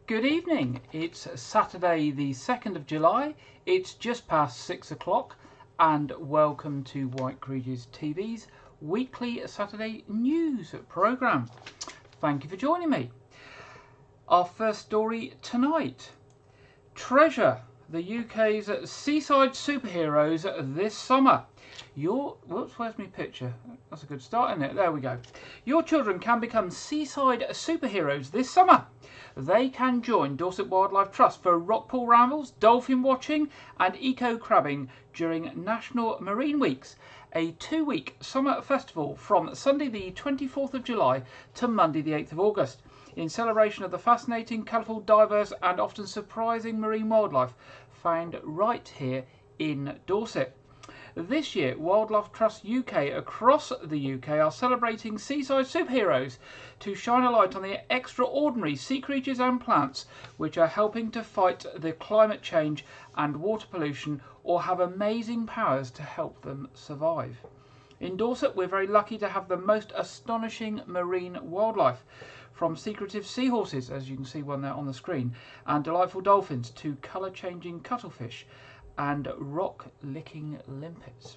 Good evening. It's Saturday the 2nd of July. It's just past 6 o'clock and welcome to Wyke Regis TV's weekly Saturday news programme. Thank you for joining me. Our first story tonight. Treasure the UK's seaside superheroes this summer. Whoops, where's my picture? That's a good start, isn't it? There we go. Your children can become seaside superheroes this summer. They can join Dorset Wildlife Trust for rock pool rambles, dolphin watching and eco-crabbing during National Marine Weeks, a 2-week summer festival from Sunday the 24th of July to Monday the 8th of August. In celebration of the fascinating, colourful, diverse and often surprising marine wildlife found right here in Dorset. This year, Wildlife Trust UK across the UK are celebrating seaside superheroes to shine a light on the extraordinary sea creatures and plants which are helping to fight the climate change and water pollution or have amazing powers to help them survive. In Dorset, we're very lucky to have the most astonishing marine wildlife, from secretive seahorses, as you can see one there on the screen, and delightful dolphins to colour-changing cuttlefish and rock-licking limpets.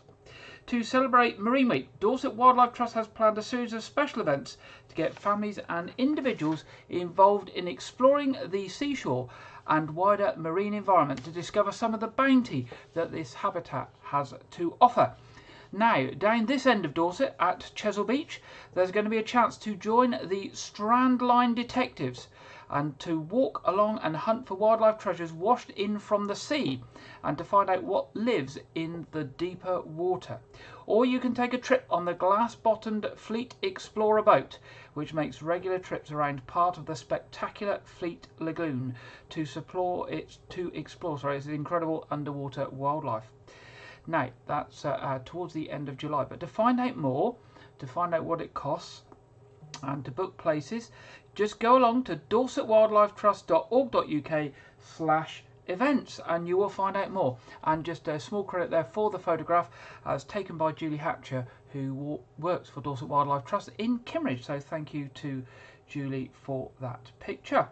To celebrate Marine Week, Dorset Wildlife Trust has planned a series of special events to get families and individuals involved in exploring the seashore and wider marine environment to discover some of the bounty that this habitat has to offer. Now, down this end of Dorset at Chesil Beach, there's going to be a chance to join the Strand Line detectives and to walk along and hunt for wildlife treasures washed in from the sea and to find out what lives in the deeper water. Or you can take a trip on the glass-bottomed Fleet Explorer boat, which makes regular trips around part of the spectacular Fleet Lagoon to explore its incredible underwater wildlife. Now, that's towards the end of July. But to find out more, to find out what it costs, and to book places, just go along to dorsetwildlifetrust.org.uk/events and you will find out more. And just a small credit there for the photograph as taken by Julie Hatcher, who works for Dorset Wildlife Trust in Kimmeridge. So thank you to Julie for that picture.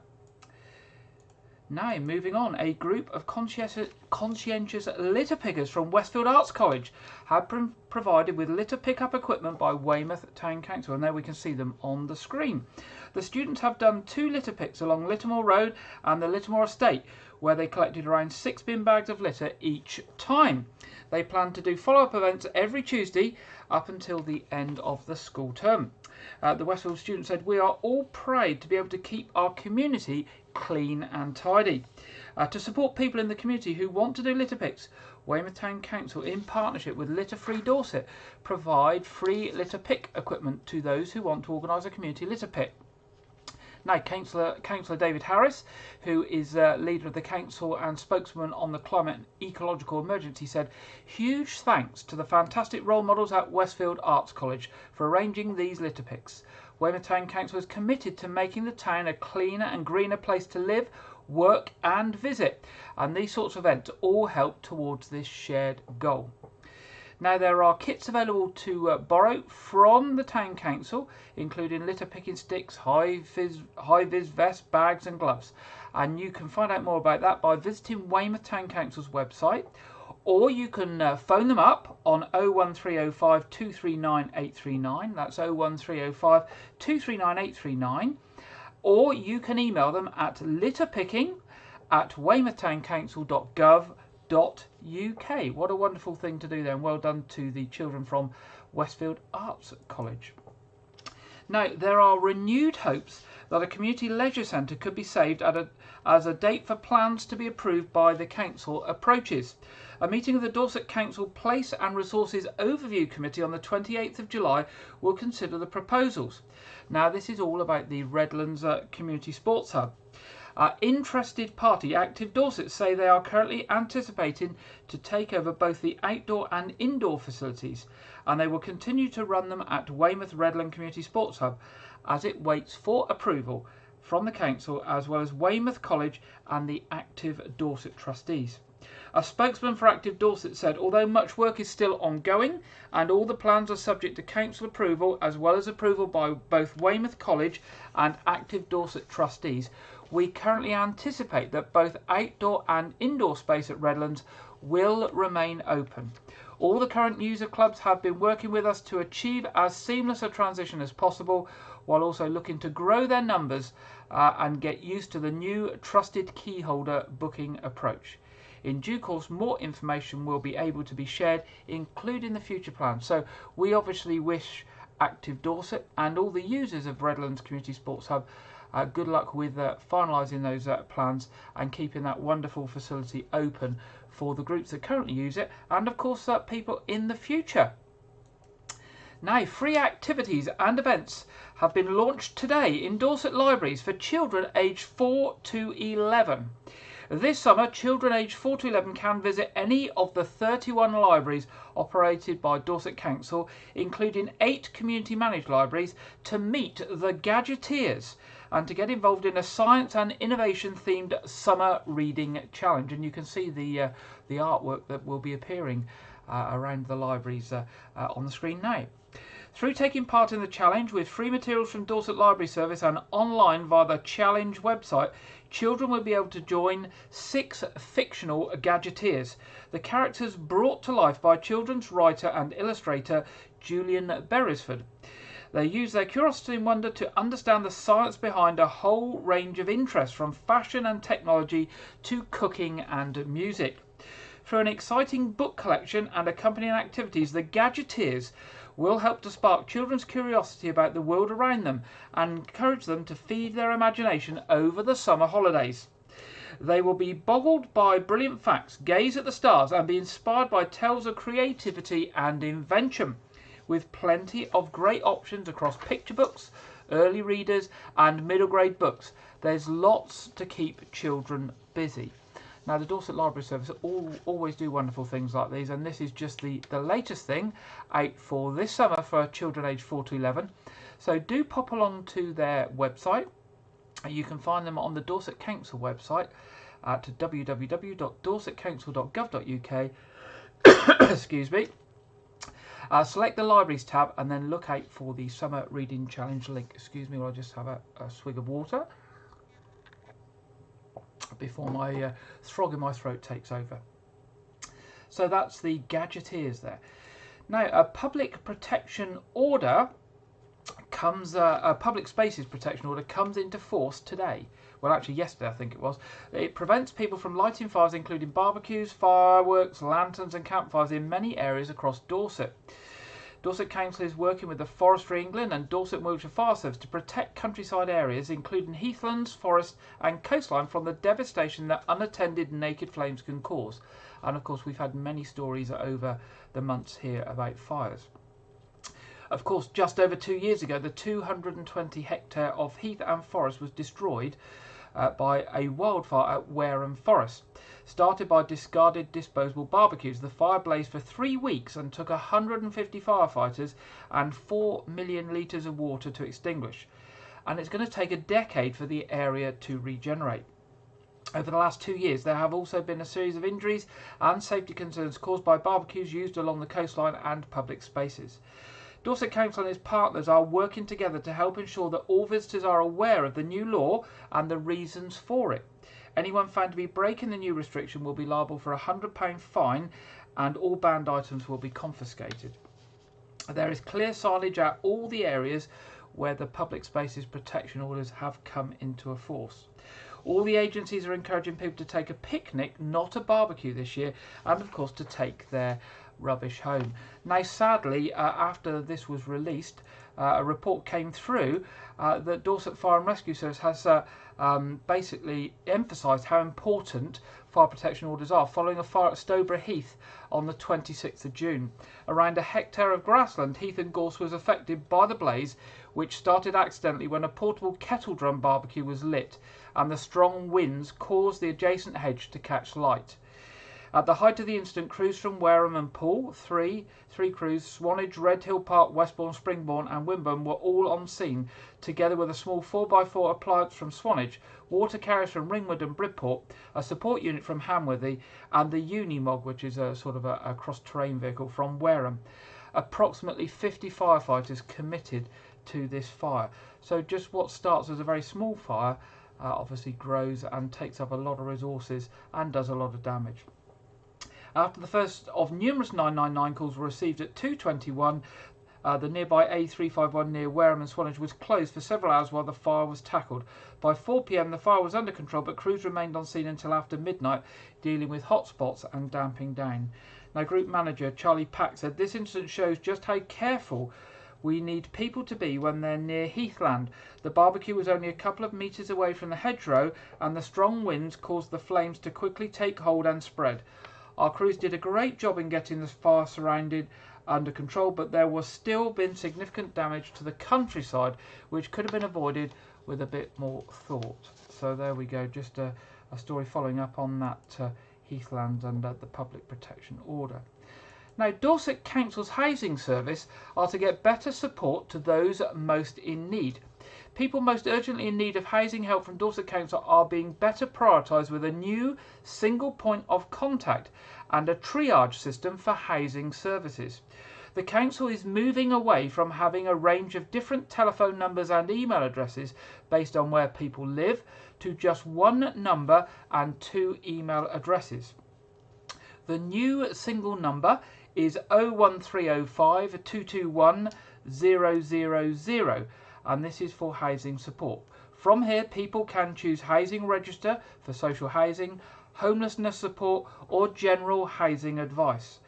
Now, moving on, a group of conscientious litter pickers from Westfield Arts College have been provided with litter pickup equipment by Weymouth Town Council, and there we can see them on the screen. The students have done 2 litter picks along Littermore Road and the Littermore Estate, where they collected around 6 bin bags of litter each time. They plan to do follow-up events every Tuesday up until the end of the school term. The Westfield students said, "We are all proud to be able to keep our community clean and tidy." To support people in the community who want to do litter picks, Weymouth Town Council, in partnership with Litter Free Dorset, provide free litter pick equipment to those who want to organise a community litter pick. Now, Councillor David Harris, who is leader of the council and spokesman on the climate and ecological emergency, said, "Huge thanks to the fantastic role models at Westfield Arts College for arranging these litter picks. Weymouth Town Council is committed to making the town a cleaner and greener place to live, work and visit, and these sorts of events all help towards this shared goal." Now, there are kits available to borrow from the Town Council, including litter picking sticks, high-vis vests, bags and gloves. And you can find out more about that by visiting Weymouth Town Council's website, or you can phone them up on 01305 239 839. That's 01305 239 839. Or you can email them at litterpicking@weymouthtowncouncil.gov.uk. What a wonderful thing to do there, and well done to the children from Westfield Arts College. Now, there are renewed hopes that a community leisure centre could be saved as a date for plans to be approved by the council approaches. A meeting of the Dorset Council Place and Resources Overview Committee on the 28th of July will consider the proposals. Now, this is all about the Redlands Community Sports Hub. Interested party Active Dorset say they are currently anticipating to take over both the outdoor and indoor facilities, and they will continue to run them at Weymouth Redland Community Sports Hub as it waits for approval from the council, as well as Weymouth College and the Active Dorset trustees. A spokesman for Active Dorset said, although much work is still ongoing and all the plans are subject to council approval as well as approval by both Weymouth College and Active Dorset trustees, we currently anticipate that both outdoor and indoor space at Redlands will remain open. All the current user clubs have been working with us to achieve as seamless a transition as possible, while also looking to grow their numbers and get used to the new trusted key holder booking approach. In due course, more information will be able to be shared, including the future plans. So we obviously wish Active Dorset and all the users of Redlands Community Sports Hub good luck with finalising those plans and keeping that wonderful facility open for the groups that currently use it, and of course people in the future. Now, free activities and events have been launched today in Dorset libraries for children aged 4 to 11. This summer, children aged 4 to 11 can visit any of the 31 libraries operated by Dorset Council, including 8 community managed libraries, to meet the Gadgeteers and to get involved in a science and innovation themed summer reading challenge. And you can see the artwork that will be appearing around the libraries on the screen now. Through taking part in the challenge with free materials from Dorset Library Service and online via the challenge website, children will be able to join 6 fictional Gadgeteers, the characters brought to life by children's writer and illustrator Julian Beresford. They use their curiosity and wonder to understand the science behind a whole range of interests, from fashion and technology to cooking and music. Through an exciting book collection and accompanying activities, the Gadgeteers will help to spark children's curiosity about the world around them and encourage them to feed their imagination over the summer holidays. They will be boggled by brilliant facts, gaze at the stars, and be inspired by tales of creativity and invention, with plenty of great options across picture books, early readers and middle grade books. There's lots to keep children busy. Now, the Dorset Library Service always do wonderful things like these, and this is just the latest thing out for this summer for children aged 4 to 11. So do pop along to their website. You can find them on the Dorset Council website at www.dorsetcouncil.gov.uk. Excuse me. Select the Libraries tab and then look out for the Summer Reading Challenge link. Excuse me while I just have a swig of water before my frog in my throat takes over. So that's the Gadgeteers there. Now, a public protection order comes, a public spaces protection order comes into force today. Well, actually yesterday I think it was. It prevents people from lighting fires, including barbecues, fireworks, lanterns and campfires in many areas across Dorset. Dorset Council is working with the Forestry England and Dorset Wiltshire Fire Service to protect countryside areas, including heathlands, forest and coastline, from the devastation that unattended naked flames can cause. And of course, we've had many stories over the months here about fires. Of course, just over 2 years ago, the 220 hectare of heath and forest was destroyed by a wildfire at Wareham Forest. Started by discarded disposable barbecues, the fire blazed for 3 weeks and took 150 firefighters and 4 million litres of water to extinguish. And it's going to take a decade for the area to regenerate. Over the last 2 years, there have also been a series of injuries and safety concerns caused by barbecues used along the coastline and public spaces. Dorset Council and its partners are working together to help ensure that all visitors are aware of the new law and the reasons for it. Anyone found to be breaking the new restriction will be liable for a £100 fine, and all banned items will be confiscated. There is clear signage at all the areas where the public spaces protection orders have come into force. All the agencies are encouraging people to take a picnic, not a barbecue this year, and of course to take their rubbish home. Now, sadly, after this was released, a report came through that Dorset Fire and Rescue Service has basically emphasised how important fire protection orders are following a fire at Stowborough Heath on the 26th of June. Around a hectare of grassland, heath and gorse, was affected by the blaze, which started accidentally when a portable kettle drum barbecue was lit, and the strong winds caused the adjacent hedge to catch light. At the height of the incident, crews from Wareham and Poole, three crews, Swanage, Redhill Park, Westbourne, Springbourne and Wimborne, were all on scene, together with a small 4x4 appliance from Swanage, water carriers from Ringwood and Bridport, a support unit from Hamworthy, and the Unimog, which is a sort of a cross-terrain vehicle, from Wareham. Approximately 50 firefighters committed to this fire. So just what starts as a very small fire obviously grows and takes up a lot of resources and does a lot of damage. After the first of numerous 999 calls were received at 2:21, the nearby A351 near Wareham and Swanage was closed for several hours while the fire was tackled. By 4 p.m. the fire was under control, but crews remained on scene until after midnight, dealing with hotspots and damping down. Now, Group Manager Charlie Pack said, "This incident shows just how careful we need people to be when they're near heathland. The barbecue was only a couple of metres away from the hedgerow, and the strong winds caused the flames to quickly take hold and spread. Our crews did a great job in getting the fire surrounded under control, but there was still been significant damage to the countryside, which could have been avoided with a bit more thought." So there we go, just a story following up on that heathland under the public protection order. Now, Dorset Council's housing service are to get better support to those most in need. People most urgently in need of housing help from Dorset Council are being better prioritised with a new single point of contact and a triage system for housing services. The council is moving away from having a range of different telephone numbers and email addresses based on where people live to just one number and 2 email addresses. The new single number is 01305 221 000, and this is for housing support. From here, people can choose housing register for social housing, homelessness support, or general housing advice.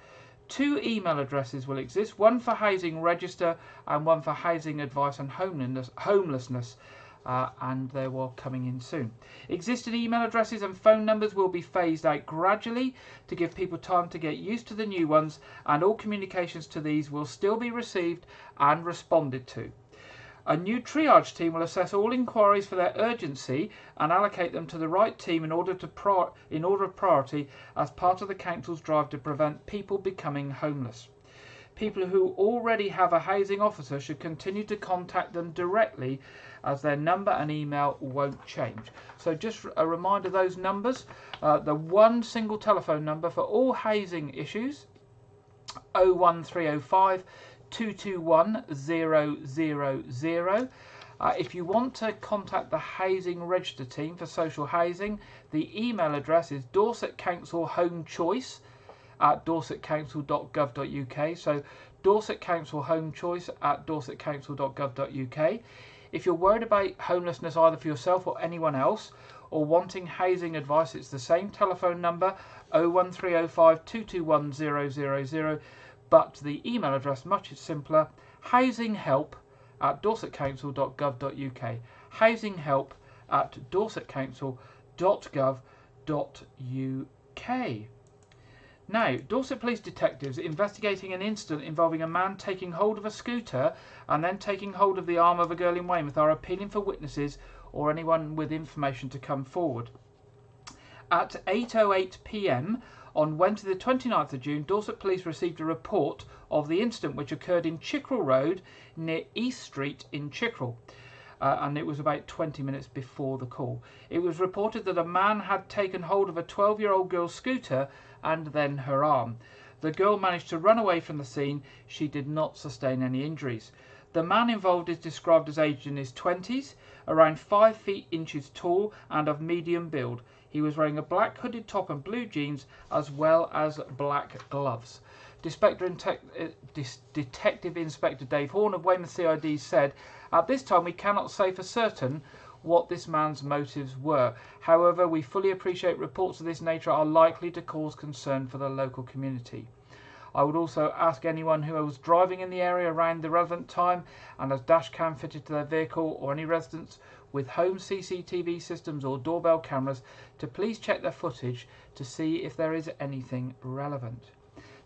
2 email addresses will exist, one for housing register and one for housing advice and homelessness, and they're all coming in soon. Existing email addresses and phone numbers will be phased out gradually to give people time to get used to the new ones, and all communications to these will still be received and responded to. A new triage team will assess all inquiries for their urgency and allocate them to the right team in order of priority as part of the council's drive to prevent people becoming homeless. People who already have a housing officer should continue to contact them directly, as their number and email won't change. So just a reminder, those numbers, the one single telephone number for all housing issues, 01305 221 000. If you want to contact the Housing Register team for social housing, the email address is Dorset Council Home Choice at dorsetcouncil.gov.uk. So Dorset Council Home Choice at dorsetcouncil.gov.uk. If you're worried about homelessness either for yourself or anyone else, or wanting housing advice, it's the same telephone number, 01305 221 000, but the email address much simpler, housinghelp at dorsetcouncil.gov.uk. housinghelp at dorsetcouncil.gov.uk. Now, Dorset Police detectives investigating an incident involving a man taking hold of a scooter and then taking hold of the arm of a girl in Weymouth are appealing for witnesses or anyone with information to come forward. At 8:08 p.m. on Wednesday the 29th of June, Dorset Police received a report of the incident which occurred in Chickerell Road near East Street in Chickerell. And it was about 20 minutes before the call. It was reported that a man had taken hold of a 12-year-old girl's scooter and then her arm. The girl managed to run away from the scene. She did not sustain any injuries. The man involved is described as aged in his 20s, around 5 feet inches tall and of medium build. He was wearing a black hooded top and blue jeans as well as black gloves. Detective Inspector Dave Horn of Weymouth CID said, "At this time we cannot say for certain what this man's motives were. However, we fully appreciate reports of this nature are likely to cause concern for the local community. I would also ask anyone who was driving in the area around the relevant time and has dash cam fitted to their vehicle, or any residents with home CCTV systems or doorbell cameras, to please check their footage to see if there is anything relevant."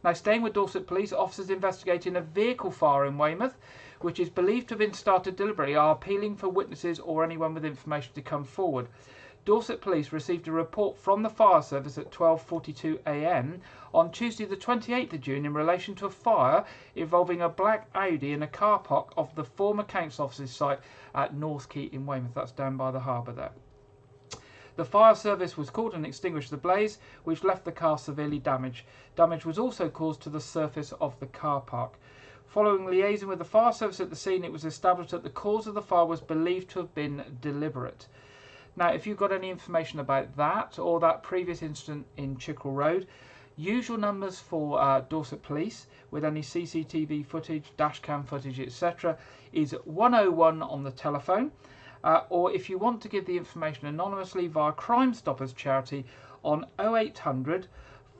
Now, staying with Dorset Police, officers investigating a vehicle fire in Weymouth, which is believed to have been started deliberately, are appealing for witnesses or anyone with information to come forward. Dorset Police received a report from the fire service at 12:42 a.m. on Tuesday the 28th of June in relation to a fire involving a black Audi in a car park of the former council office's site at North Quay in Weymouth. That's down by the harbour there. The fire service was called and extinguished the blaze, which left the car severely damaged. Damage was also caused to the surface of the car park. Following liaison with the fire service at the scene, it was established that the cause of the fire was believed to have been deliberate. Now, if you've got any information about that or that previous incident in Chickerell Road, usual numbers for Dorset Police with any CCTV footage, dashcam footage, etc. is 101 on the telephone. Or if you want to give the information anonymously via Crime Stoppers charity on 0800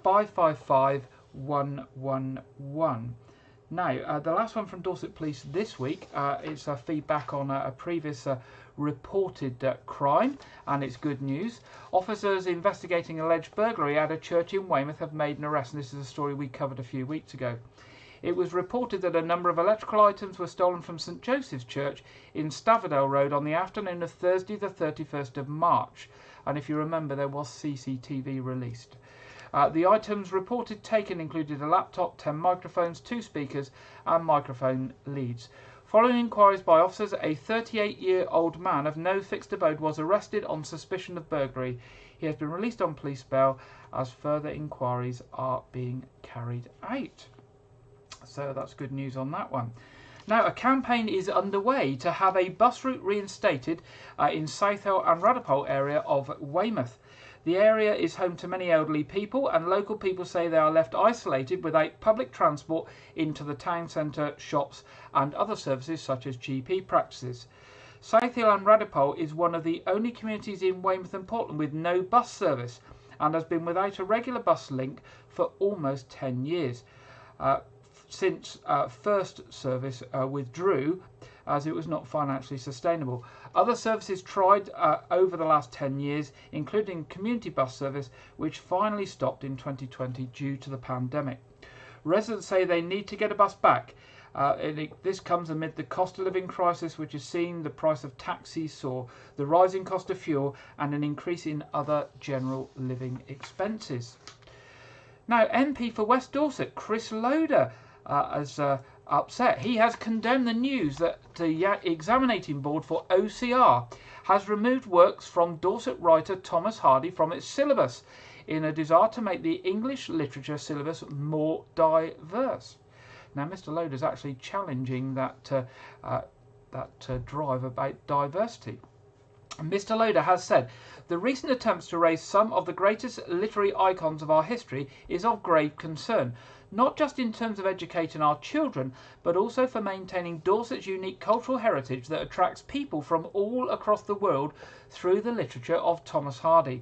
555 111. Now, the last one from Dorset Police this week is feedback on a previous reported crime, and it's good news. Officers investigating alleged burglary at a church in Weymouth have made an arrest, and this is a story we covered a few weeks ago. It was reported that a number of electrical items were stolen from St Joseph's Church in Staverdale Road on the afternoon of Thursday the 31st of March, and if you remember, there was CCTV released. The items reported taken included a laptop, 10 microphones, 2 speakers and microphone leads. Following inquiries by officers, a 38-year-old man of no fixed abode was arrested on suspicion of burglary. He has been released on police bail as further inquiries are being carried out. So that's good news on that one. Now, a campaign is underway to have a bus route reinstated in South Hill and Radipole area of Weymouth. The area is home to many elderly people, and local people say they are left isolated without public transport into the town centre, shops and other services such as GP practices. South Hill and Radipole is one of the only communities in Weymouth and Portland with no bus service and has been without a regular bus link for almost 10 years. Since first service withdrew as it was not financially sustainable. Other services tried over the last 10 years, including community bus service, which finally stopped in 2020 due to the pandemic. Residents say they need to get a bus back. This comes amid the cost of living crisis, which has seen the price of taxis soar, the rising cost of fuel and an increase in other general living expenses. Now, MP for West Dorset, Chris Loader, is upset. He has condemned the news that the examinating board for OCR has removed works from Dorset writer Thomas Hardy from its syllabus in a desire to make the English literature syllabus more diverse. Now, Mr. Loader is actually challenging that drive about diversity. Mr. Loader has said, the recent attempts to raise some of the greatest literary icons of our history is of grave concern, not just in terms of educating our children, but also for maintaining Dorset's unique cultural heritage that attracts people from all across the world through the literature of Thomas Hardy.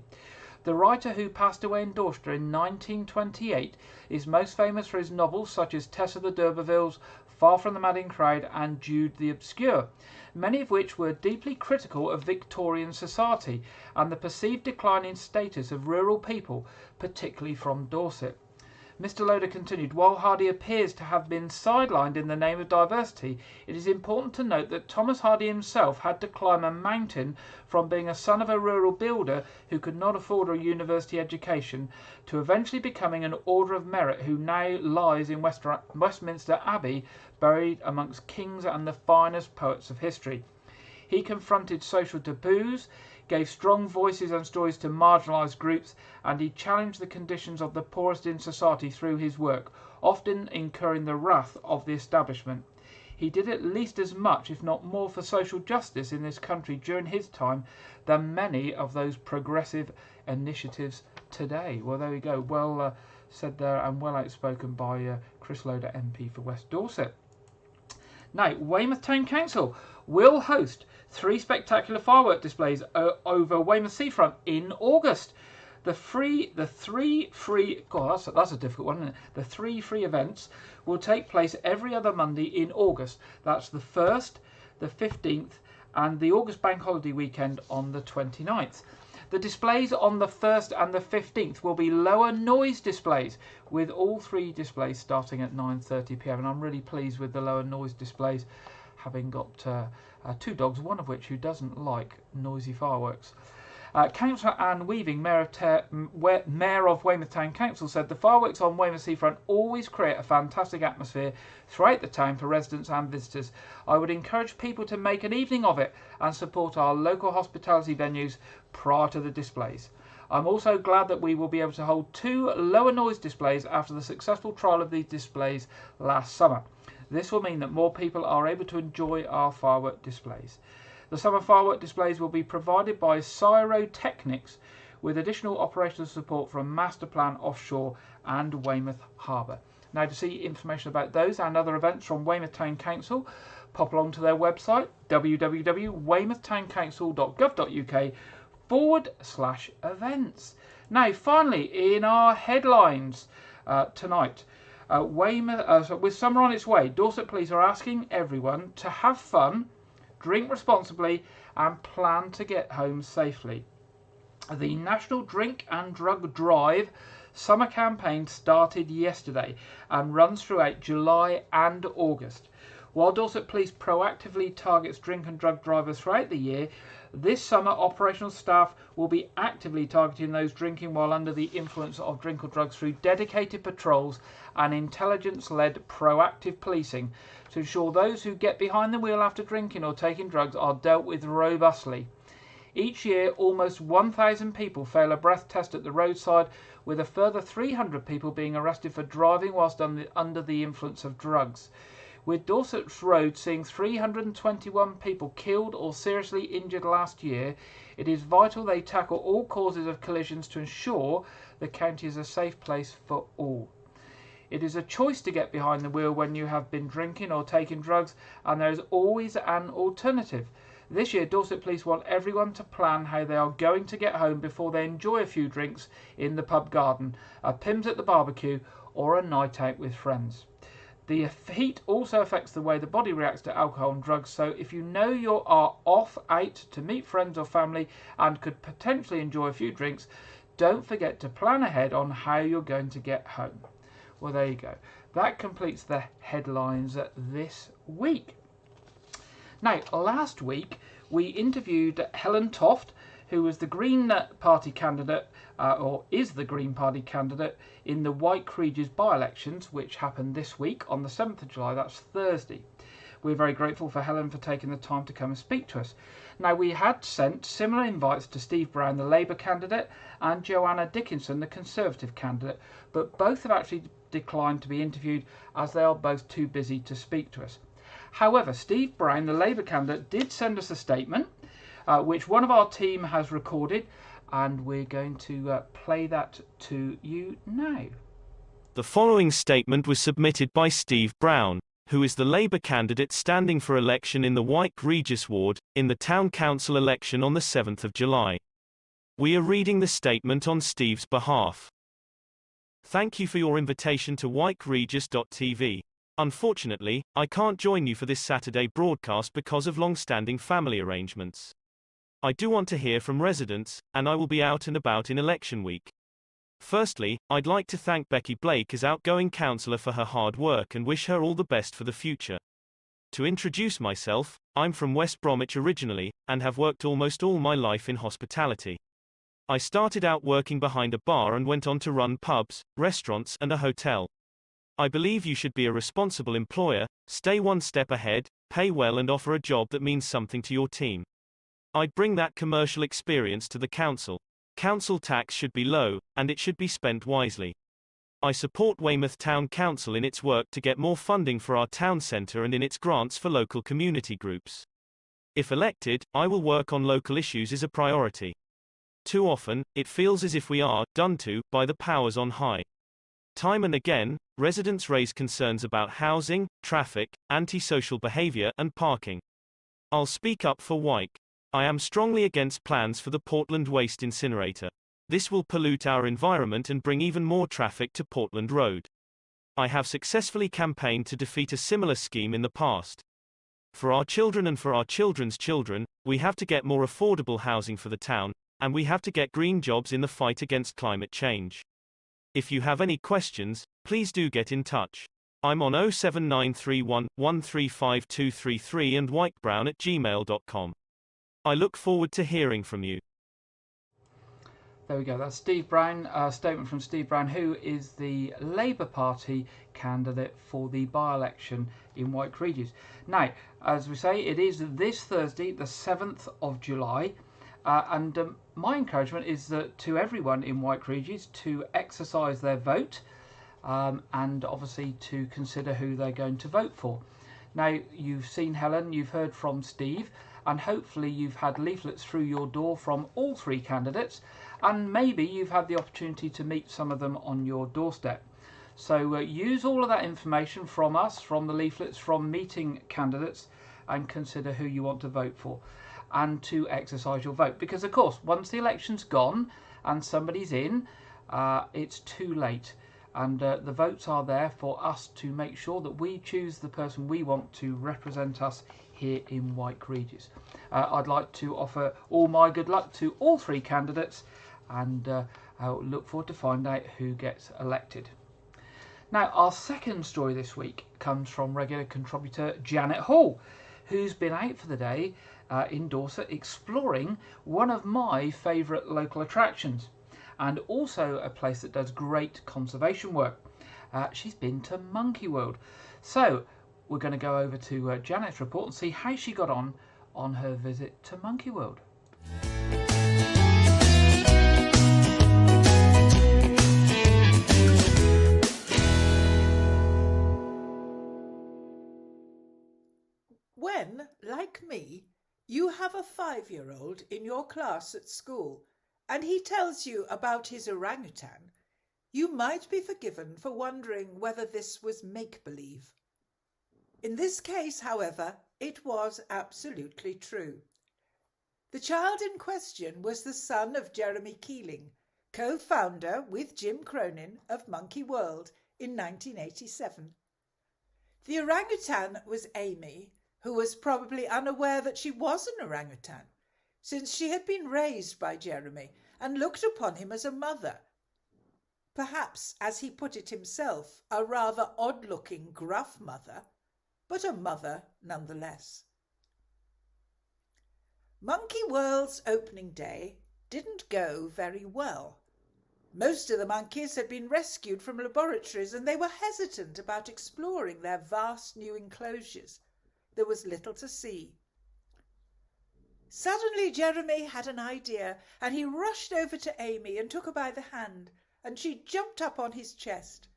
The writer, who passed away in Dorset in 1928, is most famous for his novels such as Tessa the d'Urbervilles, Far from the Madding Crowd and Jude the Obscure, many of which were deeply critical of Victorian society and the perceived decline in status of rural people, particularly from Dorset. Mr. Loader continued, while Hardy appears to have been sidelined in the name of diversity, it is important to note that Thomas Hardy himself had to climb a mountain from being a son of a rural builder who could not afford a university education to eventually becoming an Order of Merit who now lies in Westminster Abbey, buried amongst kings and the finest poets of history. He confronted social taboos, gave strong voices and stories to marginalised groups, and he challenged the conditions of the poorest in society through his work, often incurring the wrath of the establishment. He did at least as much, if not more, for social justice in this country during his time than many of those progressive initiatives today. Well, there we go. Well said there and well outspoken by Chris Loader, MP for West Dorset. Now, Weymouth Town Council will host 3 spectacular firework displays over Weymouth seafront in August. The three free, God, that's a difficult one, isn't it? The 3 free events will take place every other Monday in August. That's the 1st, the 15th, and the August bank holiday weekend on the 29th. The displays on the 1st and the 15th will be lower noise displays, with all 3 displays starting at 9:30 p.m. And I'm really pleased with the lower noise displays, having got 2 dogs, one of which who doesn't like noisy fireworks. Councillor Anne Weaving, Mayor of Weymouth Town Council, said the fireworks on Weymouth seafront always create a fantastic atmosphere throughout the town for residents and visitors. I would encourage people to make an evening of it and support our local hospitality venues prior to the displays. I'm also glad that we will be able to hold 2 lower noise displays after the successful trial of these displays last summer. This will mean that more people are able to enjoy our firework displays. The summer firework displays will be provided by Cyrotechnics, with additional operational support from Masterplan Offshore and Weymouth Harbour. Now, to see information about those and other events from Weymouth Town Council, pop along to their website, www.weymouthtownCouncil.gov.uk/events. Now, finally, in our headlines tonight, with summer on its way, Dorset Police are asking everyone to have fun, drink responsibly, and plan to get home safely. The National Drink and Drug Drive summer campaign started yesterday and runs throughout July and August. While Dorset Police proactively targets drink and drug drivers throughout the year, this summer operational staff will be actively targeting those drinking while under the influence of drink or drugs through dedicated patrols and intelligence-led proactive policing to ensure those who get behind the wheel after drinking or taking drugs are dealt with robustly. Each year, almost 1,000 people fail a breath test at the roadside, with a further 300 people being arrested for driving whilst under the influence of drugs. With Dorset's roads seeing 321 people killed or seriously injured last year, it is vital they tackle all causes of collisions to ensure the county is a safe place for all. It is a choice to get behind the wheel when you have been drinking or taking drugs, and there is always an alternative. This year, Dorset Police want everyone to plan how they are going to get home before they enjoy a few drinks in the pub garden, a Pimm's at the barbecue, or a night out with friends. The heat also affects the way the body reacts to alcohol and drugs, so if you know you are off out to meet friends or family and could potentially enjoy a few drinks, don't forget to plan ahead on how you're going to get home. Well, there you go. That completes the headlines this week. Now, last week we interviewed Helen Toft, who was the Green Party candidate, or is the Green Party candidate in the Wyke Regis by-elections, which happened this week on the 7th of July, that's Thursday. We're very grateful for Helen for taking the time to come and speak to us. Now, we had sent similar invites to Steve Brown, the Labour candidate, and Joanna Dickinson, the Conservative candidate, but both have actually declined to be interviewed as they are both too busy to speak to us. However, Steve Brown, the Labour candidate, did send us a statement, which one of our team has recorded, and we're going to play that to you now. The following statement was submitted by Steve Brown, who is the Labour candidate standing for election in the Wyke Regis ward, in the Town Council election on the 7th of July. We are reading the statement on Steve's behalf. Thank you for your invitation to wykeregis.tv. Unfortunately, I can't join you for this Saturday broadcast because of long-standing family arrangements. I do want to hear from residents, and I will be out and about in election week. Firstly, I'd like to thank Becky Blake as outgoing councillor for her hard work and wish her all the best for the future. To introduce myself, I'm from West Bromwich originally, and have worked almost all my life in hospitality. I started out working behind a bar and went on to run pubs, restaurants, and a hotel. I believe you should be a responsible employer, stay one step ahead, pay well and offer a job that means something to your team. I'd bring that commercial experience to the council. Council tax should be low, and it should be spent wisely. I support Weymouth Town Council in its work to get more funding for our town centre and in its grants for local community groups. If elected, I will work on local issues as a priority. Too often, it feels as if we are done to by the powers on high. Time and again, residents raise concerns about housing, traffic, antisocial behaviour, and parking. I'll speak up for Wyke. I am strongly against plans for the Portland Waste Incinerator. This will pollute our environment and bring even more traffic to Portland Road. I have successfully campaigned to defeat a similar scheme in the past. For our children and for our children's children, we have to get more affordable housing for the town, and we have to get green jobs in the fight against climate change. If you have any questions, please do get in touch. I'm on 07931 135233 and wykebrown@gmail.com. I look forward to hearing from you. There we go. That's Steve Brown, a statement from Steve Brown, who is the Labour Party candidate for the by-election in Wyke Regis. Now, as we say, it is this Thursday, the 7th of July. And my encouragement is that to everyone in Wyke Regis to exercise their vote and obviously to consider who they're going to vote for. Now, you've seen Helen, you've heard from Steve, and hopefully you've had leaflets through your door from all three candidates, and maybe you've had the opportunity to meet some of them on your doorstep. So use all of that information from us, from the leaflets, from meeting candidates, and consider who you want to vote for and to exercise your vote. Because of course, once the election's gone and somebody's in, it's too late. And the votes are there for us to make sure that we choose the person we want to represent us here in Wyke Regis. I'd like to offer all my good luck to all three candidates, and I'll look forward to find out who gets elected. Now, our second story this week comes from regular contributor Janet Hall, who's been out for the day in Dorset exploring one of my favourite local attractions, and also a place that does great conservation work. She's been to Monkey World. So we're going to go over to Janet's report and see how she got on her visit to Monkey World. When, like me, you have a 5-year-old in your class at school and he tells you about his orangutan, you might be forgiven for wondering whether this was make-believe. In this case, however, it was absolutely true. The child in question was the son of Jeremy Keeling, co-founder with Jim Cronin of Monkey World in 1987. The orangutan was Amy, who was probably unaware that she was an orangutan, since she had been raised by Jeremy and looked upon him as a mother. Perhaps, as he put it himself, a rather odd-looking, gruff mother, but a mother nonetheless. Monkey World's opening day didn't go very well. Most of the monkeys had been rescued from laboratories and they were hesitant about exploring their vast new enclosures. There was little to see. Suddenly Jeremy had an idea and he rushed over to Amy and took her by the hand, and she jumped up on his chest.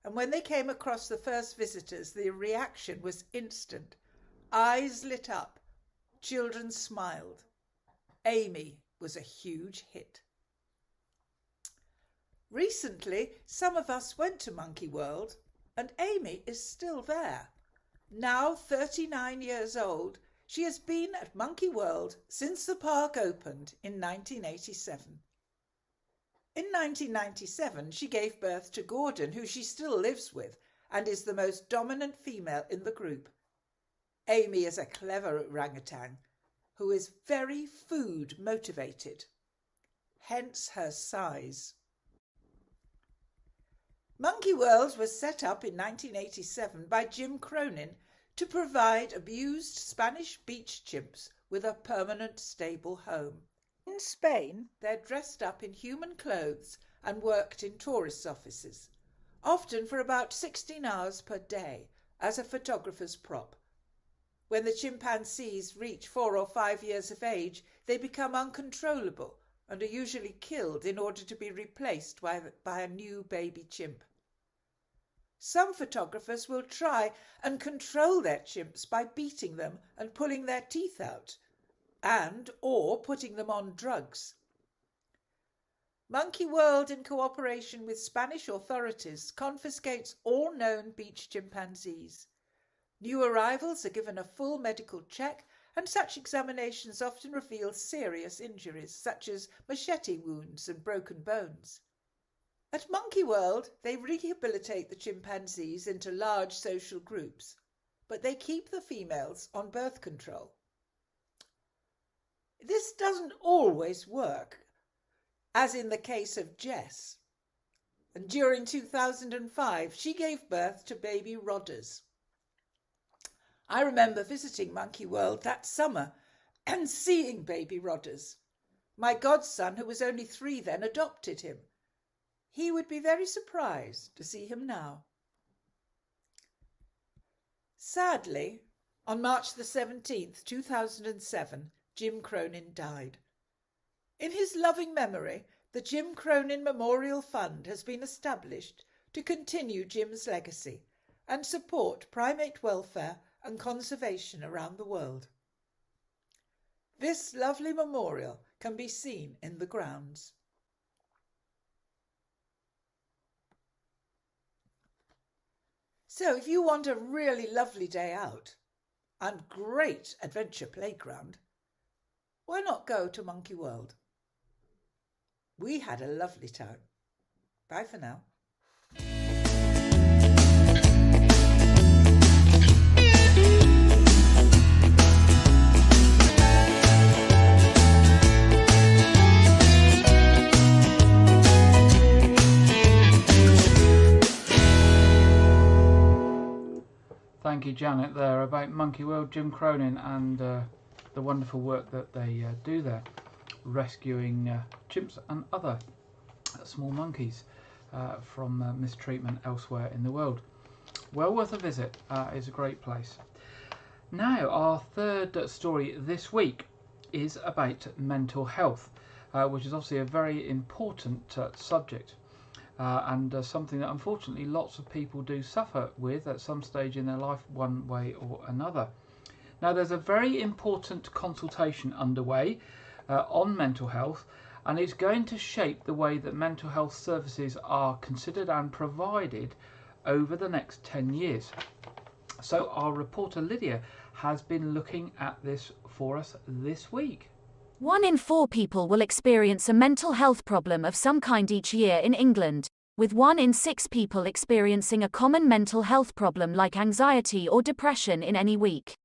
And when they came across the first visitors, the reaction was instant. Eyes lit up. Children smiled. Amy was a huge hit. Recently, some of us went to Monkey World, and Amy is still there. Now 39 years old, she has been at Monkey World since the park opened in 1987. In 1997, she gave birth to Gordon, who she still lives with, and is the most dominant female in the group. Amy is a clever orangutan who is very food motivated, hence her size. Monkey World was set up in 1987 by Jim Cronin to provide abused Spanish beach chimps with a permanent stable home. In Spain, they're dressed up in human clothes and worked in tourists' offices, often for about 16 hours per day as a photographer's prop. When the chimpanzees reach 4 or 5 years of age, they become uncontrollable and are usually killed in order to be replaced by a new baby chimp. Some photographers will try and control their chimps by beating them and pulling their teeth out, or putting them on drugs. Monkey World, in cooperation with Spanish authorities, confiscates all known beach chimpanzees. New arrivals are given a full medical check, and such examinations often reveal serious injuries, such as machete wounds and broken bones. At Monkey World, they rehabilitate the chimpanzees into large social groups, but they keep the females on birth control. This doesn't always work, as in the case of Jess. And during 2005, she gave birth to baby Rodders. I remember visiting Monkey World that summer and seeing baby Rodders. My godson, who was only 3 then, adopted him. He would be very surprised to see him now. Sadly, on March the 17th, 2007, Jim Cronin died. In his loving memory, the Jim Cronin Memorial Fund has been established to continue Jim's legacy and support primate welfare and conservation around the world. This lovely memorial can be seen in the grounds. So if you want a really lovely day out and great adventure playground, why not go to Monkey World? We had a lovely time. Bye for now. Thank you, Janet, there about Monkey World, Jim Cronin, and the wonderful work that they do there, rescuing chimps and other small monkeys from mistreatment elsewhere in the world. Well worth a visit. It's a great place. Now, our third story this week is about mental health, which is obviously a very important subject. And something that unfortunately lots of people do suffer with at some stage in their life, one way or another. Now, there's a very important consultation underway on mental health, and it's going to shape the way that mental health services are considered and provided over the next 10 years. So our reporter Lydia has been looking at this for us this week. 1 in 4 people will experience a mental health problem of some kind each year in England, with 1 in 6 people experiencing a common mental health problem like anxiety or depression in any week.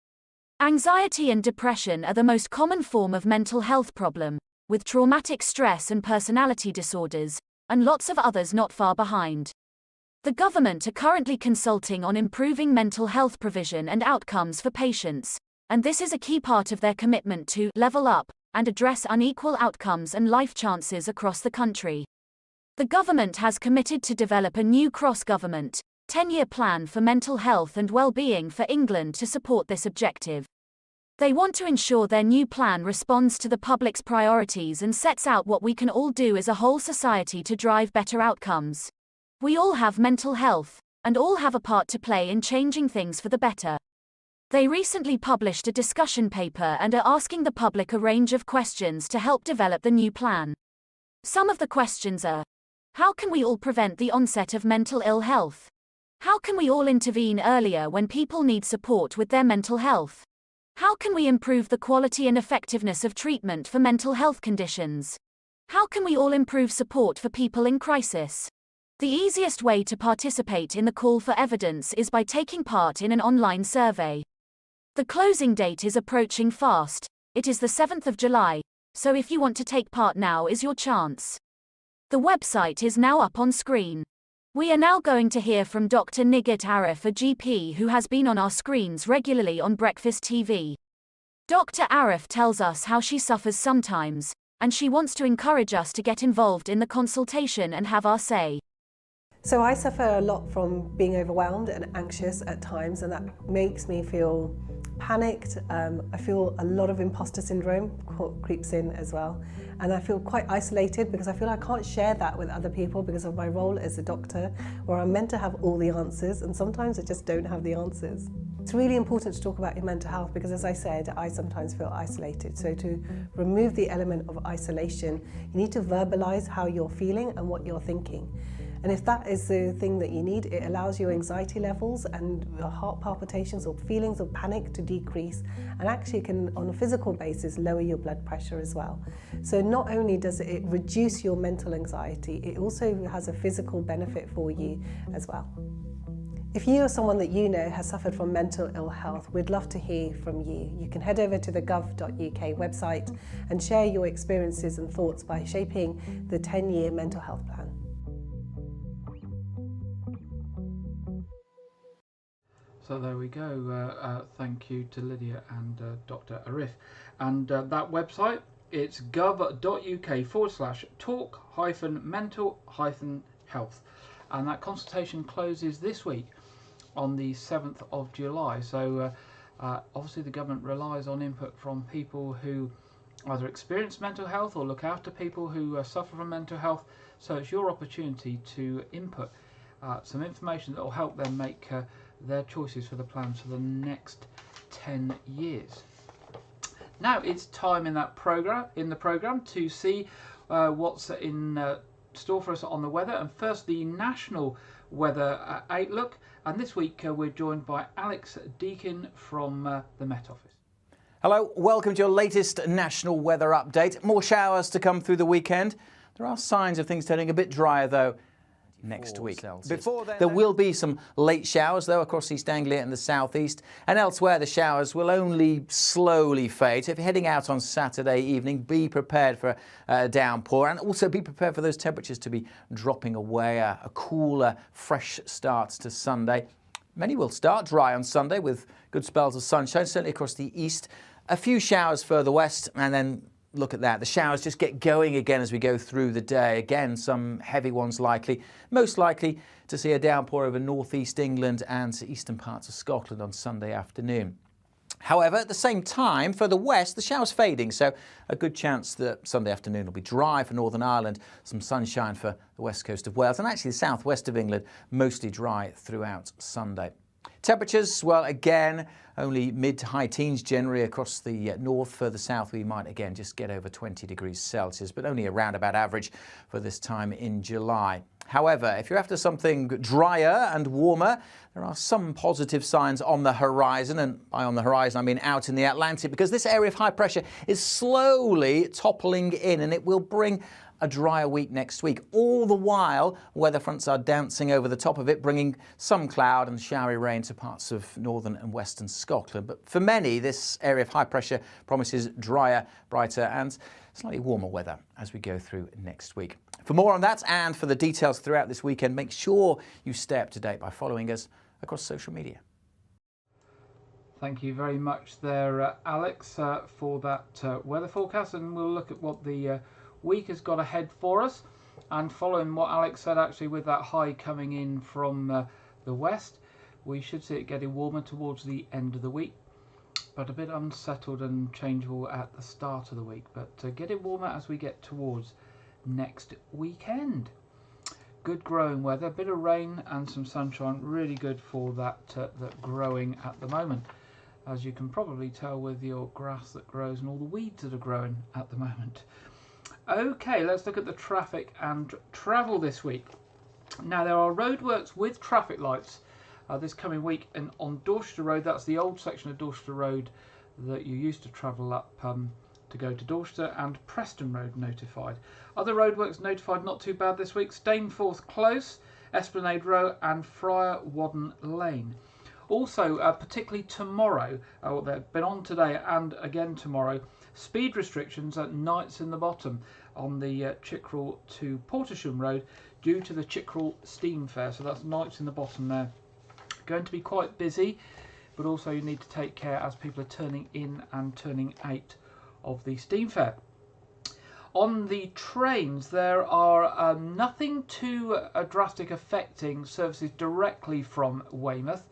Anxiety and depression are the most common form of mental health problem, with traumatic stress and personality disorders, and lots of others not far behind. The government are currently consulting on improving mental health provision and outcomes for patients, and this is a key part of their commitment to level up and address unequal outcomes and life chances across the country. The government has committed to develop a new cross-government, 10-year plan for mental health and well-being for England to support this objective. They want to ensure their new plan responds to the public's priorities and sets out what we can all do as a whole society to drive better outcomes. We all have mental health, and all have a part to play in changing things for the better. They recently published a discussion paper and are asking the public a range of questions to help develop the new plan. Some of the questions are: how can we all prevent the onset of mental ill health? How can we all intervene earlier when people need support with their mental health? How can we improve the quality and effectiveness of treatment for mental health conditions? How can we all improve support for people in crisis? The easiest way to participate in the call for evidence is by taking part in an online survey. The closing date is approaching fast. It is the 7th of July, so if you want to take part, now is your chance. The website is now up on screen. We are now going to hear from Dr. Nighat Arif, a GP who has been on our screens regularly on Breakfast TV. Dr. Arif tells us how she suffers sometimes, and she wants to encourage us to get involved in the consultation and have our say. So I suffer a lot from being overwhelmed and anxious at times, and that makes me feel panicked. I feel a lot of imposter syndrome creeps in as well, and I feel quite isolated because I feel I can't share that with other people because of my role as a doctor, where I'm meant to have all the answers, and sometimes I just don't have the answers. It's really important to talk about your mental health because, as I said, I sometimes feel isolated. So to remove the element of isolation, you need to verbalize how you're feeling and what you're thinking. And if that is the thing that you need, it allows your anxiety levels and your heart palpitations or feelings of panic to decrease, and actually can, on a physical basis, lower your blood pressure as well. So not only does it reduce your mental anxiety, it also has a physical benefit for you as well. If you or someone that you know has suffered from mental ill health, we'd love to hear from you. You can head over to the gov.uk website and share your experiences and thoughts by shaping the 10-year mental health plan. So there we go. Thank you to Lydia and Dr. Arif. And that website, it's gov.uk/talk-mental-health. And that consultation closes this week on the 7th of July. So obviously the government relies on input from people who either experience mental health or look after people who suffer from mental health. So it's your opportunity to input some information that will help them make their choices for the plans for the next 10 years. Now it's time in the program to see what's in store for us on the weather. And first, the national weather outlook. And this week we're joined by Alex Deakin from the Met Office. Hello, welcome to your latest national weather update. More showers to come through the weekend. There are signs of things turning a bit drier though next week. Before then, there will be some late showers though across East Anglia and the southeast, and elsewhere the showers will only slowly fade. So if you're heading out on Saturday evening, be prepared for a downpour, and also be prepared for those temperatures to be dropping away, a cooler, fresh start to Sunday. Many will start dry on Sunday with good spells of sunshine, certainly across the east. A few showers further west, and then look at that. The showers just get going again as we go through the day. Again, some heavy ones likely. Most likely to see a downpour over northeast England and eastern parts of Scotland on Sunday afternoon. However, at the same time, further west, the showers fading, so a good chance that Sunday afternoon will be dry for Northern Ireland, some sunshine for the west coast of Wales, and actually the southwest of England, mostly dry throughout Sunday. Temperatures, well, again, only mid to high teens generally across the north. Further south, we might again just get over 20 degrees Celsius, but only around about average for this time in July. However, if you're after something drier and warmer, there are some positive signs on the horizon, and by on the horizon I mean out in the Atlantic, because this area of high pressure is slowly toppling in, and it will bring a drier week next week. All the while, weather fronts are dancing over the top of it, bringing some cloud and showery rain to parts of northern and western Scotland. But for many, this area of high pressure promises drier, brighter and slightly warmer weather as we go through next week. For more on that and for the details throughout this weekend, make sure you stay up to date by following us across social media. Thank you very much there, Alex, for that weather forecast, and we'll look at what the week has got ahead for us. And following what Alex said, actually, with that high coming in from the west, we should see it getting warmer towards the end of the week, but a bit unsettled and changeable at the start of the week, but getting warmer as we get towards next weekend. Good growing weather, a bit of rain and some sunshine, really good for that growing at the moment, as you can probably tell with your grass that grows and all the weeds that are growing at the moment. Okay, let's look at the traffic and travel this week. Now, there are roadworks with traffic lights this coming week on Dorset Road. That's the old section of Dorset Road that you used to travel up to go to Dorset, and Preston Road notified. Other roadworks notified not too bad this week: Stainforth Close, Esplanade Row and Friar Wadden Lane. Also, particularly tomorrow, they've been on today and again tomorrow, speed restrictions at Knights in the Bottom on the Chickerell to Portersham Road due to the Chickerell Steam Fair. So that's Knights in the Bottom there. Going to be quite busy, but also you need to take care as people are turning in and turning out of the Steam Fair. On the trains, there are nothing too drastic affecting services directly from Weymouth.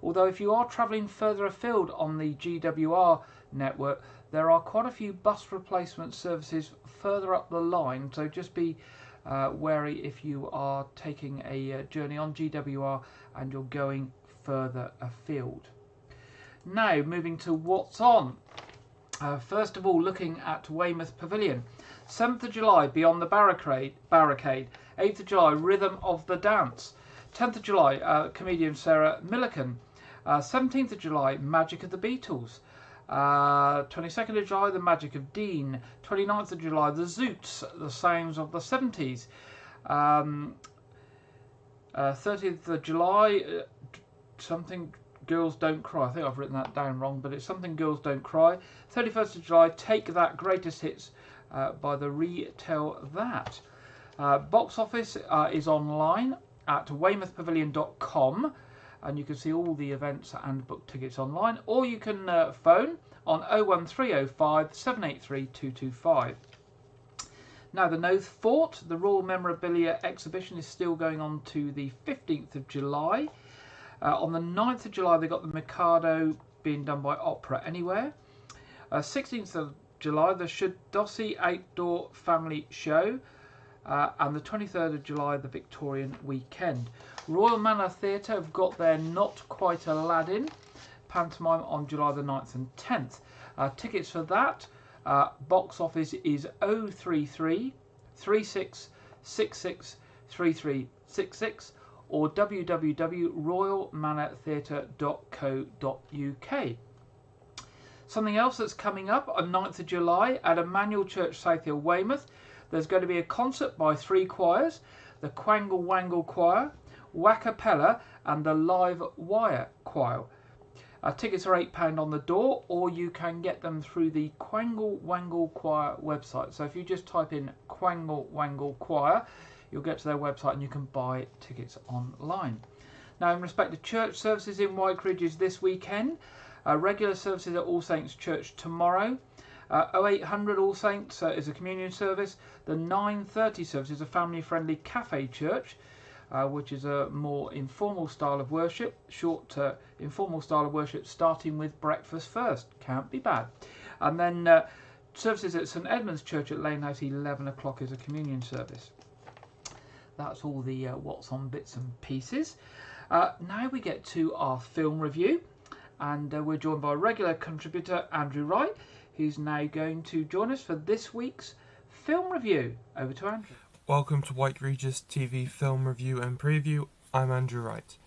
Although if you are travelling further afield on the GWR network, there are quite a few bus replacement services further up the line, so just be wary if you are taking a journey on GWR and you're going further afield. Now, moving to what's on. First of all, looking at Weymouth Pavilion. 7th of July, Beyond the Barricade. 8th of July, Rhythm of the Dance. 10th of July, comedian Sarah Millican. 17th of July, Magic of the Beatles. 22nd of July, The Magic of Dean. 29th of July, The Zoots, The Sounds of the 70s. 30th of July, Something Girls Don't Cry. I think I've written that down wrong, but it's Something Girls Don't Cry. 31st of July, Take That, Greatest Hits by the Retell That. Box office is online at weymouthpavilion.com, and you can see all the events and book tickets online, or you can phone on 01305 783 225. Now, the Knowth Fort, the Royal Memorabilia exhibition, is still going on to the 15th of July. On the 9th of July, they've got the Mikado being done by Opera Anywhere. 16th of July, the Shadossi Outdoor Family Show. And the 23rd of July, the Victorian Weekend. Royal Manor Theatre have got their Not Quite Aladdin pantomime on July the 9th and 10th. Tickets for that box office is 033 3666 3366 or www.royalmanortheatre.co.uk. Something else that's coming up on 9th of July at Emmanuel Church South Hill, Weymouth. There's going to be a concert by 3 choirs, the Quangle Wangle Choir, Wackapella and the Live Wire Choir. Tickets are £8 on the door, or you can get them through the Quangle Wangle Choir website. So if you just type in Quangle Wangle Choir, you'll get to their website and you can buy tickets online. Now, in respect to church services in Wyke Regis this weekend, regular services at All Saints Church tomorrow. 0800 All Saints is a communion service. The 9:30 service is a family-friendly cafe church, which is a more informal style of worship. Short, informal style of worship, starting with breakfast first. Can't be bad. And then services at St Edmund's Church at Lane House, 11 o'clock is a communion service. That's all the what's on bits and pieces. Now we get to our film review, and we're joined by regular contributor Andrew Wright, who's now going to join us for this week's film review. Over to Andrew. Welcome to Wyke Regis TV Film Review and Preview. I'm Andrew Wright.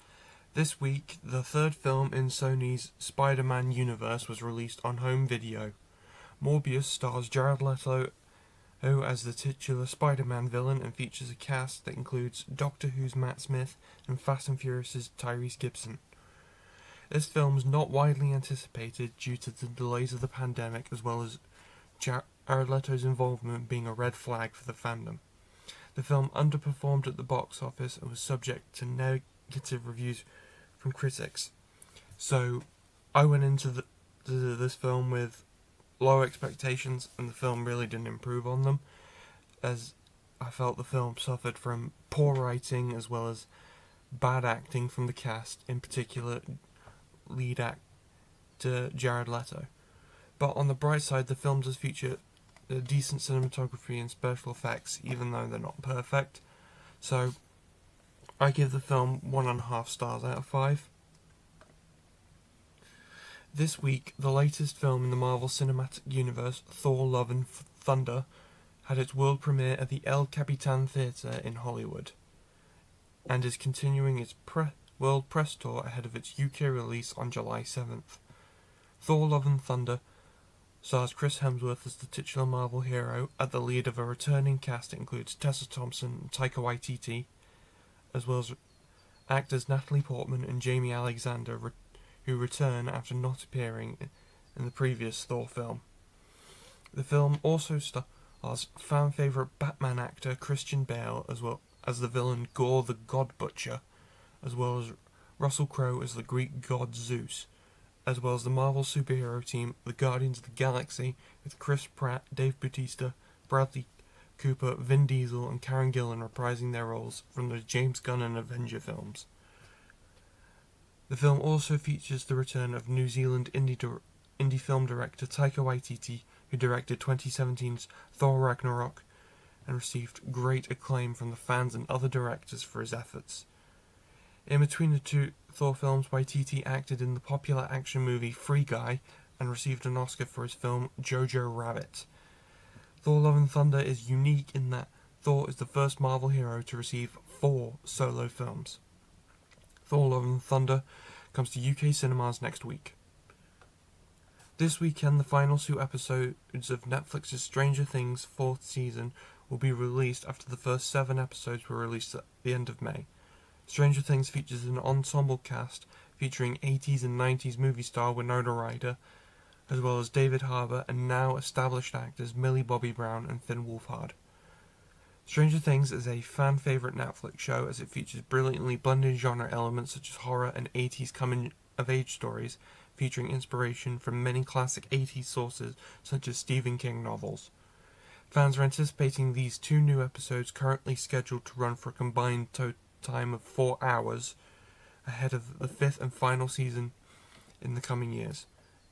This week, the third film in Sony's Spider-Man universe was released on home video. Morbius stars Jared Leto as the titular Spider-Man villain and features a cast that includes Doctor Who's Matt Smith and Fast and Furious's Tyrese Gibson. This film is not widely anticipated due to the delays of the pandemic, as well as Jared Leto's involvement being a red flag for the fandom. The film underperformed at the box office and was subject to negative reviews from critics. So I went into this film with low expectations, and the film really didn't improve on them, as I felt the film suffered from poor writing as well as bad acting from the cast, in particular lead actor Jared Leto. But on the bright side, the film does feature decent cinematography and special effects, even though they're not perfect. So I give the film 1.5 stars out of 5. This week, the latest film in the Marvel Cinematic Universe, Thor: Love and Thunder, had its world premiere at the El Capitan Theatre in Hollywood, and is continuing its world press tour ahead of its UK release on July 7th. Thor: Love and Thunder stars Chris Hemsworth as the titular Marvel hero. At the lead of a returning cast, it includes Tessa Thompson and Taika Waititi, as well as actors Natalie Portman and Jamie Alexander, who return after not appearing in the previous Thor film. The film also stars fan favourite Batman actor Christian Bale, as well as the villain Gore the God Butcher, as well as Russell Crowe as the Greek god Zeus, as well as the Marvel superhero team, the Guardians of the Galaxy, with Chris Pratt, Dave Bautista, Bradley Cooper, Vin Diesel and Karen Gillan reprising their roles from the James Gunn and Avenger films. The film also features the return of New Zealand indie film director Taika Waititi, who directed 2017's Thor Ragnarok and received great acclaim from the fans and other directors for his efforts. In between the two Thor films, Waititi acted in the popular action movie Free Guy and received an Oscar for his film Jojo Rabbit. Thor: Love and Thunder is unique in that Thor is the first Marvel hero to receive 4 solo films. Thor: Love and Thunder comes to UK cinemas next week. This weekend, the final 2 episodes of Netflix's Stranger Things 4th season will be released after the first 7 episodes were released at the end of May. Stranger Things features an ensemble cast featuring 80s and 90s movie star Winona Ryder, as well as David Harbour and now established actors Millie Bobby Brown and Finn Wolfhard. Stranger Things is a fan favourite Netflix show as it features brilliantly blended genre elements such as horror and 80s coming-of-age stories, featuring inspiration from many classic 80s sources such as Stephen King novels. Fans are anticipating these 2 new episodes, currently scheduled to run for a combined time of 4 hours, ahead of the 5th and final season in the coming years.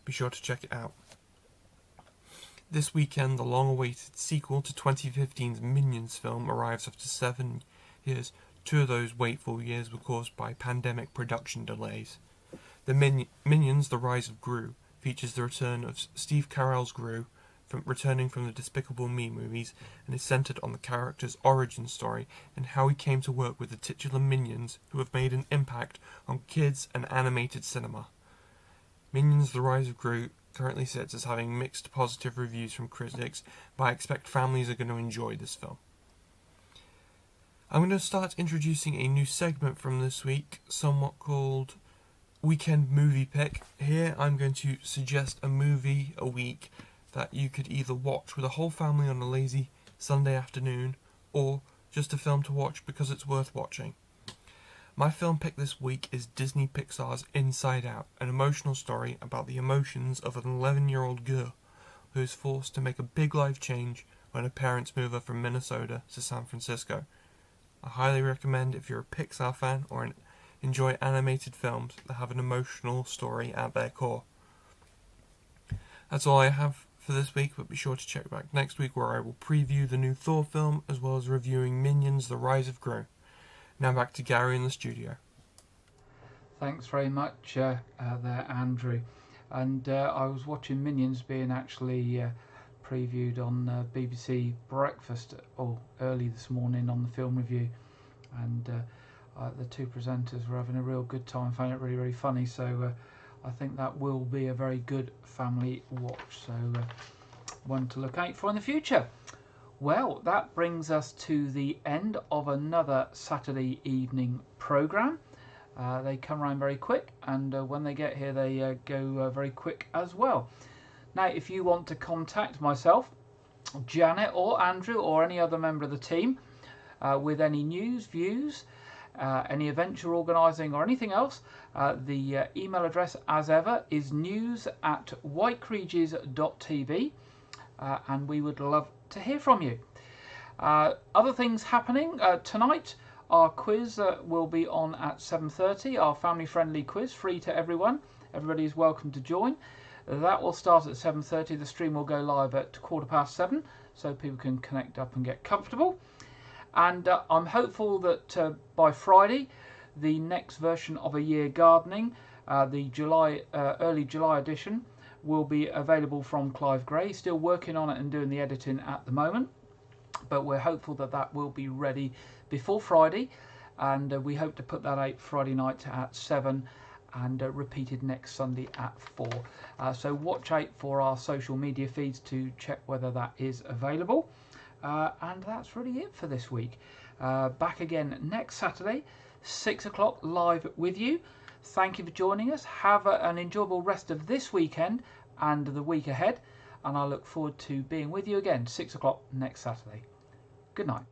Be sure to check it out. This weekend, the long-awaited sequel to 2015's Minions film arrives after 7 years. 2 of those wakeful years were caused by pandemic production delays. The Minions: The Rise of Gru features the return of Steve Carell's Gru, returning from the Despicable Me movies, and is centred on the character's origin story and how he came to work with the titular Minions, who have made an impact on kids and animated cinema. Minions: The Rise of Gru currently sits as having mixed positive reviews from critics, but I expect families are going to enjoy this film. I'm going to start introducing a new segment from this week, somewhat called Weekend Movie Pick. Here I'm going to suggest a movie a week that you could either watch with a whole family on a lazy Sunday afternoon, or just a film to watch because it's worth watching. My film pick this week is Disney Pixar's Inside Out, an emotional story about the emotions of an 11-year-old girl who is forced to make a big life change when her parents move her from Minnesota to San Francisco. I highly recommend if you're a Pixar fan or enjoy animated films that have an emotional story at their core. That's all I have for this week, but be sure to check back next week where I will preview the new Thor film as well as reviewing Minions: The Rise of Gru. Now back to Gary in the studio. Thanks very much there, Andrew. And I was watching Minions being actually previewed on BBC Breakfast early this morning on the film review, and the two presenters were having a real good time, found it really, really funny, so I think that will be a very good family watch, so one to look out for in the future. Well, that brings us to the end of another Saturday evening programme. They come around very quick, and when they get here they go very quick as well. Now, if you want to contact myself, Janet or Andrew or any other member of the team with any news, views, any events you're organising or anything else, the email address as ever is news@wykeregis.tv, and we would love to hear from you. Other things happening tonight, our quiz will be on at 7:30, our family friendly quiz, free to everyone. Everybody is welcome to join. That will start at 7:30. The stream will go live at 7:15, so people can connect up and get comfortable. And I'm hopeful that by Friday, the next version of A Year Gardening, the early July edition, will be available from Clive Gray. Still working on it and doing the editing at the moment, but we're hopeful that that will be ready before Friday, and we hope to put that out Friday night at 7 and repeated next Sunday at 4. So watch out for our social media feeds to check whether that is available. And that's really it for this week. Back again next Saturday, 6 o'clock, live with you. Thank you for joining us. Have an enjoyable rest of this weekend and the week ahead, and I look forward to being with you again 6 o'clock next Saturday. Good night.